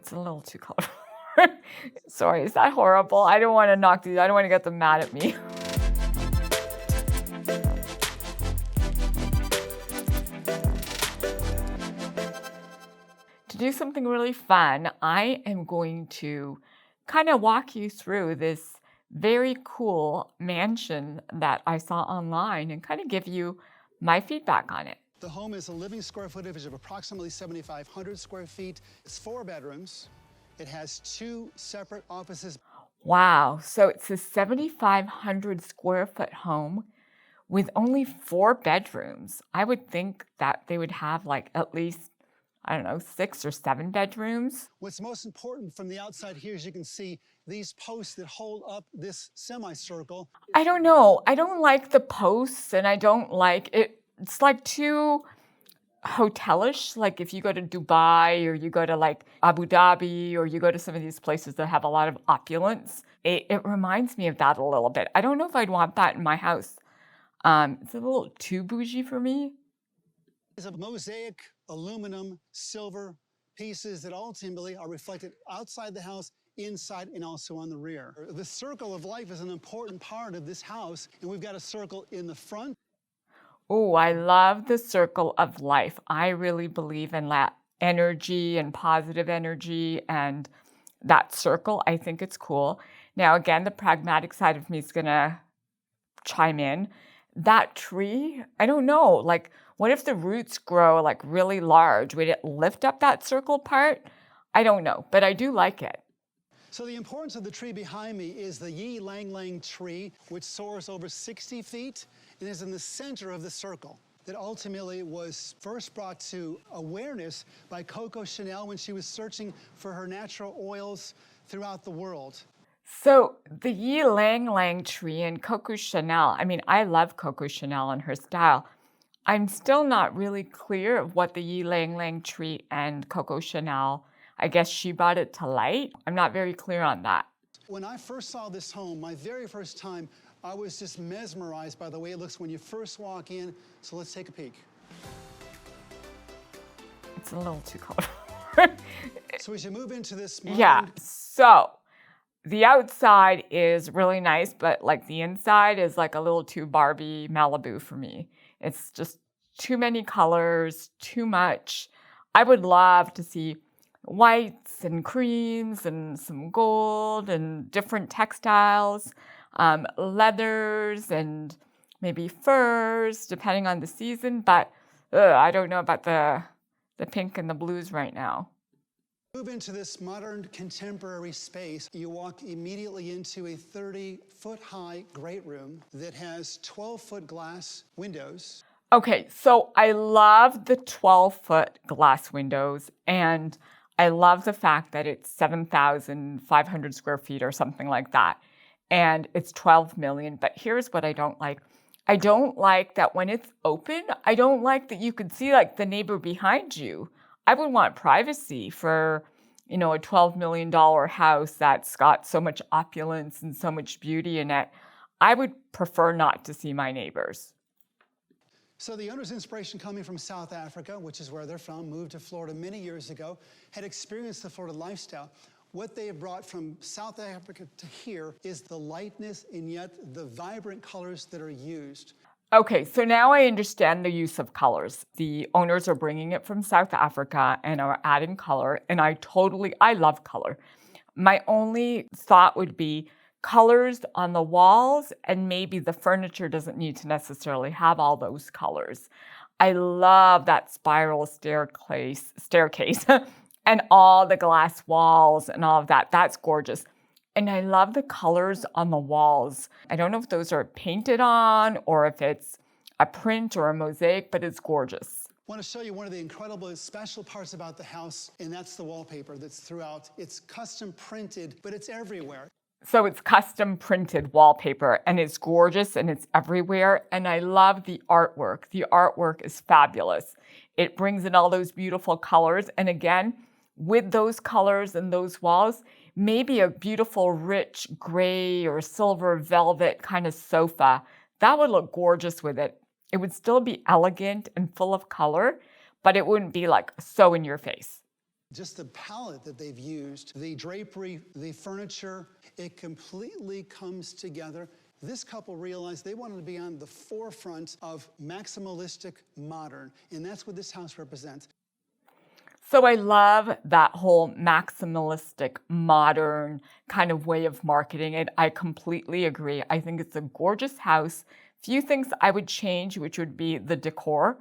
It's a little too colorful. Sorry, is that horrible? I don't want to knock these. I don't want to get them mad at me. To do something really fun, I am going to kind of walk you through this very cool mansion that I saw online and kind of give you my feedback on it. The home is a living square footage of approximately 7,500 square feet. It's 4 bedrooms. It has 2 separate offices. Wow, so it's a 7,500 square foot home with only 4 bedrooms. I would think that they would have like at least, I don't know, 6 or 7 bedrooms. What's most important from the outside here is you can see these posts that hold up this semicircle. I don't know. I don't like the posts and I don't like it. It's like too hotelish. Like if you go to Dubai or you go to like Abu Dhabi or you go to some of these places that have a lot of opulence, it reminds me of that a little bit. I don't know if I'd want that in my house. It's a little too bougie for me. It's a mosaic, aluminum, silver pieces that ultimately are reflected outside the house, inside, and also on the rear. The circle of life is an important part of this house, and we've got a circle in the front. Oh, I love the circle of life. I really believe in that energy and positive energy and that circle. I think it's cool. Now, again, the pragmatic side of me is going to chime in. That tree, I don't know, like what if the roots grow like really large? Would it lift up that circle part? I don't know, but I do like it. So the importance of the tree behind me is the 𝐲𝐸𝐿𝐵𝐿 tree, which soars over 60 feet and is in the center of the circle. That ultimately was first brought to awareness by 𝐒𝐲𝐸𝐬 when she was searching for her natural oils throughout the world. So the 𝐲𝐸𝐿𝐵𝐿 tree and 𝐒𝐲𝐸𝐬, I mean, I love 𝐒𝐲𝐸𝐬 and her style. I'm still not really clear of what the 𝐲𝐸𝐿𝐵𝐿 tree and 𝐒𝐲𝐸𝐬, I guess she brought it to light. I'm not very clear on that. When I first saw this home, my very first time, I was just mesmerized by the way it looks when you first walk in. So let's take a peek. It's a little too colorful. So as you move into this Yeah, so the outside is really nice, but like the inside is like a little too Barbie Malibu for me. It's just too many colors, too much. I would love to see whites and creams and some gold and different textiles, leathers and maybe furs, depending on the season. But I don't know about the pink and the blues right now. Move into this modern contemporary space. You walk immediately into a 30-foot high great room that has 12-foot glass windows. Okay, so I love the 12-foot glass windows, and I love the fact that it's 7,500 square feet or something like that, and it's 12 million. But here's what I don't like. I don't like that when it's open, I don't like that you could see like the neighbor behind you. I would want privacy for, you know, a $12 million house that's got so much opulence and so much beauty in it. I would prefer not to see my neighbors. So the owner's inspiration coming from South Africa, which is where they're from, moved to Florida many years ago, had experienced the Florida lifestyle. What they have brought from South Africa to here is the lightness and yet the vibrant colors that are used. Okay, so now I understand the use of colors. The owners are bringing it from South Africa and are adding color, and I love color. My only thought would be colors on the walls, and maybe the furniture doesn't need to necessarily have all those colors. I love that spiral staircase and all the glass walls and all of that. That's gorgeous. And I love the colors on the walls. I don't know if those are painted on or if it's a print or a mosaic, but it's gorgeous. I want to show you one of the incredible special parts about the house, and that's the wallpaper that's throughout. It's custom printed, but it's everywhere. So it's custom printed wallpaper, and it's gorgeous, and it's everywhere. And I love the artwork. The artwork is fabulous. It brings in all those beautiful colors. And again, with those colors and those walls, maybe a beautiful rich gray or silver velvet kind of sofa. That would look gorgeous with it. It would still be elegant and full of color, but it wouldn't be like so in your face. Just the palette that they've used, the drapery, the furniture, it completely comes together. This couple realized they wanted to be on the forefront of maximalistic modern, and that's what this house represents. So I love that whole maximalistic, modern kind of way of marketing it. I completely agree. I think it's a gorgeous house. Few things I would change, which would be the decor.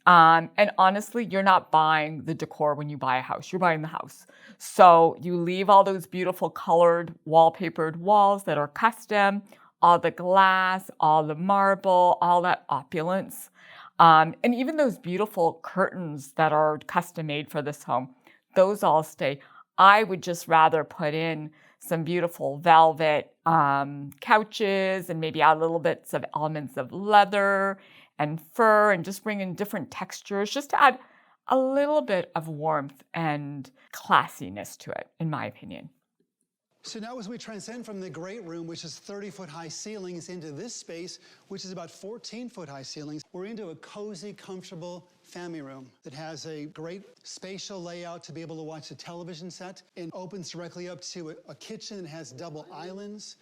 And honestly, you're not buying the decor when you buy a house. You're buying the house. So you leave all those beautiful colored, wallpapered walls that are custom, all the glass, all the marble, all that opulence. And even those beautiful curtains that are custom made for this home, those all stay. I would just rather put in some beautiful velvet couches and maybe add little bits of elements of leather and fur and just bring in different textures just to add a little bit of warmth and classiness to it, in my opinion. So now as we transcend from the great room, which is 30-foot high ceilings, into this space, which is about 14-foot high ceilings, we're into a cozy, comfortable family room that has a great spatial layout to be able to watch a television set and opens directly up to a kitchen that has double islands.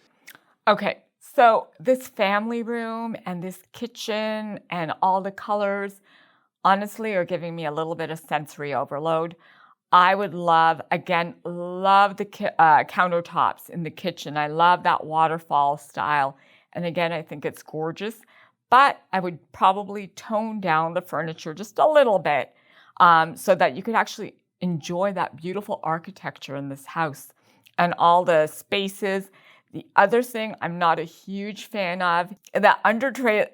Okay, so this family room and this kitchen and all the colors honestly are giving me a little bit of sensory overload. I would love the countertops in the kitchen. I love that waterfall style. And again, I think it's gorgeous. But I would probably tone down the furniture just a little bit so that you could actually enjoy that beautiful architecture in this house and all the spaces. The other thing I'm not a huge fan of, that under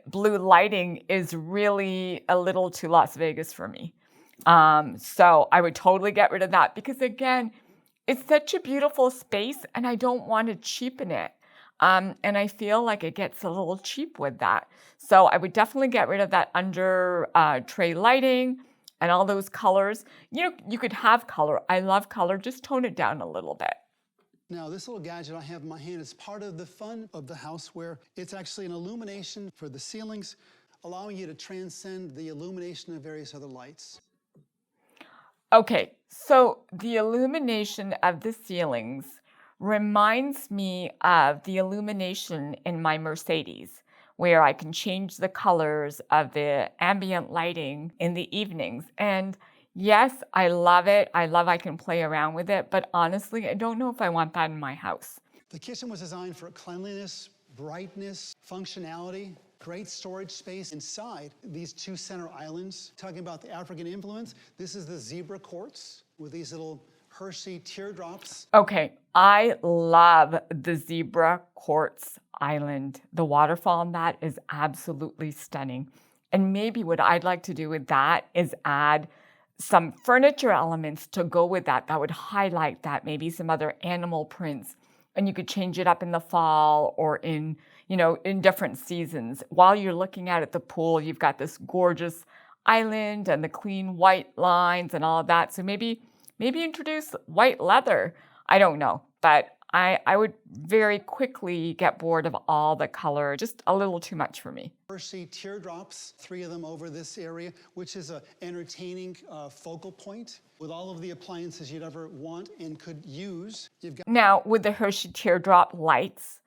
blue lighting is really a little too Las Vegas for me. So I would totally get rid of that because again, it's such a beautiful space and I don't want to cheapen it. And I feel like it gets a little cheap with that. So I would definitely get rid of that under tray lighting and all those colors. You know, you could have color. I love color. Just tone it down a little bit. Now, this little gadget I have in my hand is part of the fun of the house where it's actually an illumination for the ceilings, allowing you to transcend the illumination of various other lights. Okay, so the illumination of the ceilings reminds me of the illumination in my Mercedes, where I can change the colors of the ambient lighting in the evenings. And yes, I love it. I can play around with it, but honestly, I don't know if I want that in my house. The kitchen was designed for cleanliness, brightness, functionality, great storage space inside these two center islands. Talking about the African influence, this is the zebra quartz with these little Hershey teardrops. Okay, I love the zebra quartz island. The waterfall on that is absolutely stunning. And maybe what I'd like to do with that is add some furniture elements to go with that would highlight that, maybe some other animal prints. And you could change it up in the fall or in different seasons. While you're looking out at the pool, you've got this gorgeous island and the clean white lines and all of that. So maybe introduce white leather. I don't know, but I would very quickly get bored of all the color, just a little too much for me. Hershey teardrops, 3 of them over this area, which is an entertaining focal point with all of the appliances you'd ever want and could use. Now, with the Hershey teardrop lights,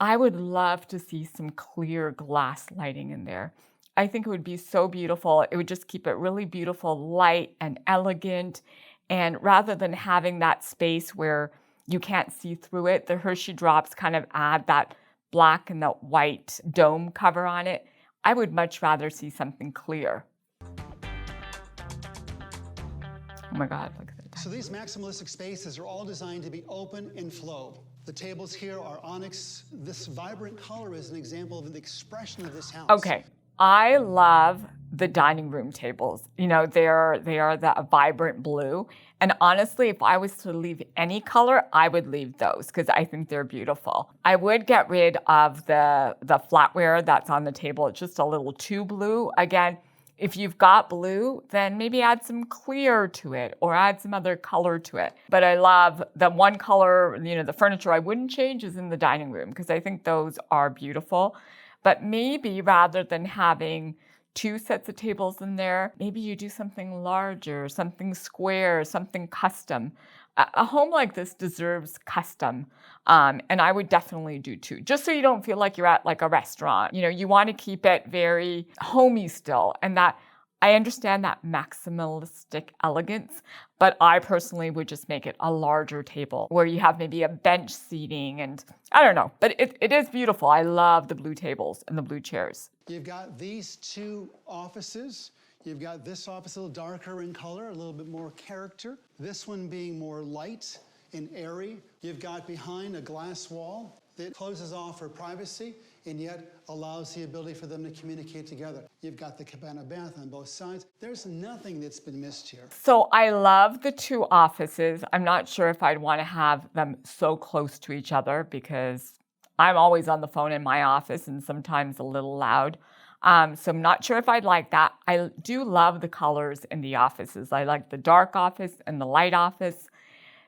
I would love to see some clear glass lighting in there. I think it would be so beautiful. It would just keep it really beautiful, light and elegant. And rather than having that space where you can't see through it, the Hershey drops kind of add that black and that white dome cover on it. I would much rather see something clear. Oh my God, look at that. So these maximalistic spaces are all designed to be open and flow. The tables here are onyx. This vibrant color is an example of the expression of this house. Okay, I love the dining room tables. You know, they are the vibrant blue. And honestly, if I was to leave any color, I would leave those because I think they're beautiful. I would get rid of the flatware that's on the table. It's just a little too blue. Again, if you've got blue, then maybe add some clear to it or add some other color to it. But I love the one color, the furniture I wouldn't change is in the dining room because I think those are beautiful. But maybe rather than having 2 sets of tables in there. Maybe you do something larger, something square, something custom. A home like this deserves custom, and I would definitely do 2, just so you don't feel like you're at like a restaurant. You know, you want to keep it very homey still, and that I understand that maximalistic elegance, but I personally would just make it a larger table where you have maybe a bench seating, and I don't know, but it is beautiful. I love the blue tables and the blue chairs. You've got these 2 offices. You've got this office a little darker in color, a little bit more character. This one being more light and airy. You've got behind a glass wall that closes off for privacy and yet allows the ability for them to communicate together. You've got the cabana bath on both sides. There's nothing that's been missed here. So I love the 2 offices. I'm not sure if I'd want to have them so close to each other because I'm always on the phone in my office and sometimes a little loud. So I'm not sure if I'd like that. I do love the colors in the offices. I like the dark office and the light office.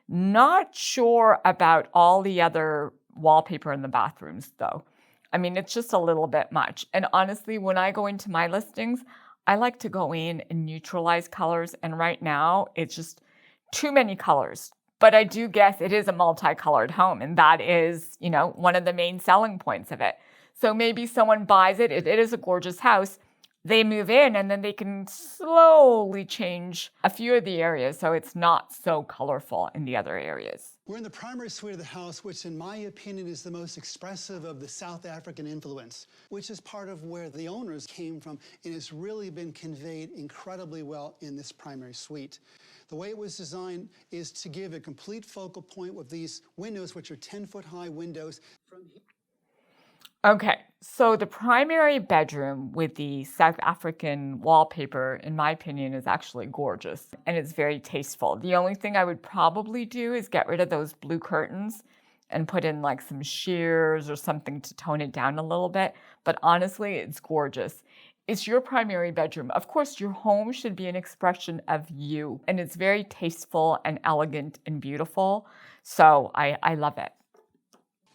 Not sure about all the other wallpaper in the bathrooms though. I mean, it's just a little bit much. And honestly, when I go into my listings, I like to go in and neutralize colors. And right now, it's just too many colors. But I do guess it is a multicolored home. And that is, you know, one of the main selling points of it. So maybe someone buys it. It is a gorgeous house. They move in and then they can slowly change a few of the areas so it's not so colorful in the other areas. We're in the primary suite of the house, which in my opinion is the most expressive of the South African influence, which is part of where the owners came from and has really been conveyed incredibly well in this primary suite. The way it was designed is to give a complete focal point with these windows, which are 10-foot high windows. Okay, so the primary bedroom with the South African wallpaper, in my opinion, is actually gorgeous and it's very tasteful. The only thing I would probably do is get rid of those blue curtains and put in like some sheers or something to tone it down a little bit. But honestly, it's gorgeous. It's your primary bedroom. Of course, your home should be an expression of you, and it's very tasteful and elegant and beautiful. So I love it.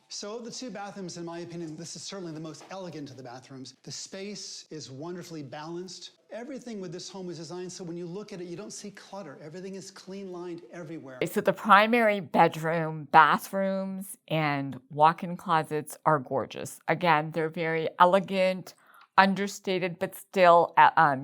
So the 2 bathrooms, in my opinion, this is certainly the most elegant of the bathrooms. The space is wonderfully balanced. Everything with this home is designed so when you look at it, you don't see clutter. Everything is clean lined everywhere. So the primary bedroom, bathrooms, and walk-in closets are gorgeous. Again, they're very elegant, understated, but still,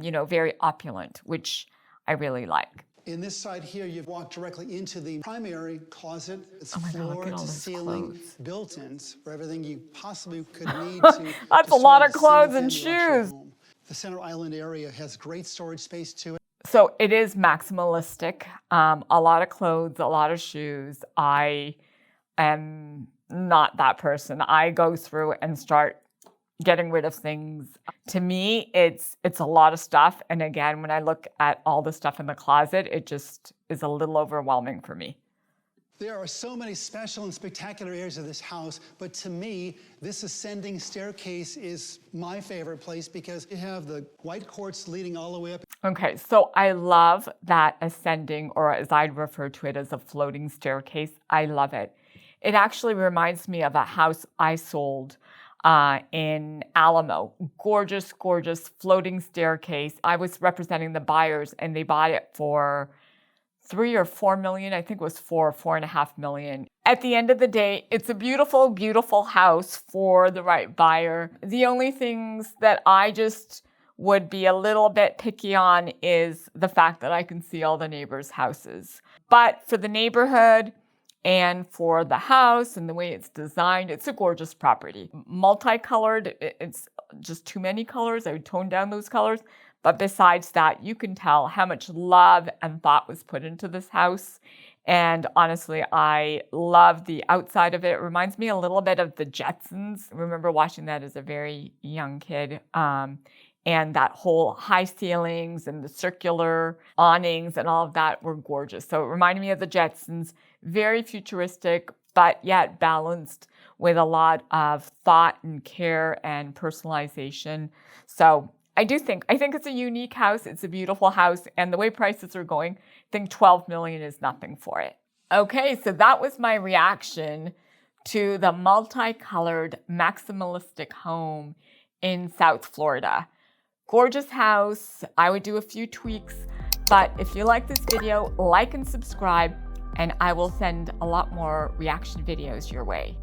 you know, very opulent, which I really like. In this side here, you've walked directly into the primary closet. It's God, floor to those ceiling clothes. built-ins for everything you possibly could need to. That's to a lot store of clothes a and single-family luxury shoes. home. The center island area has great storage space to it. So it is maximalistic. A lot of clothes, a lot of shoes. I am not that person. I go through and start getting rid of things. To me, it's a lot of stuff. And again, when I look at all the stuff in the closet, it just is a little overwhelming for me. There are so many special and spectacular areas of this house, but to me, this ascending staircase is my favorite place because you have the white quartz leading all the way up. Okay, so I love that ascending, or as I'd refer to it as a floating staircase. I love it. It actually reminds me of a house I sold in Alamo. Gorgeous, gorgeous floating staircase. I was representing the buyers and they bought it for $3 or $4 million. I think it was $4.5 million. At the end of the day, it's a beautiful, beautiful house for the right buyer. The only things that I just would be a little bit picky on is the fact that I can see all the neighbors' houses. But for the neighborhood, and for the house and the way it's designed, it's a gorgeous property. Multicolored, it's just too many colors. I would tone down those colors. But besides that, you can tell how much love and thought was put into this house. And honestly, I love the outside of it. It reminds me a little bit of the Jetsons. I remember watching that as a very young kid. And that whole high ceilings and the circular awnings and all of that were gorgeous. So it reminded me of the Jetsons, very futuristic, but yet balanced with a lot of thought and care and personalization. So I think it's a unique house. It's a beautiful house. And the way prices are going, I think $12 million is nothing for it. Okay, so that was my reaction to the multicolored maximalistic home in South Florida. Gorgeous house. I would do a few tweaks, but if you like this video, like and subscribe, and I will send a lot more reaction videos your way.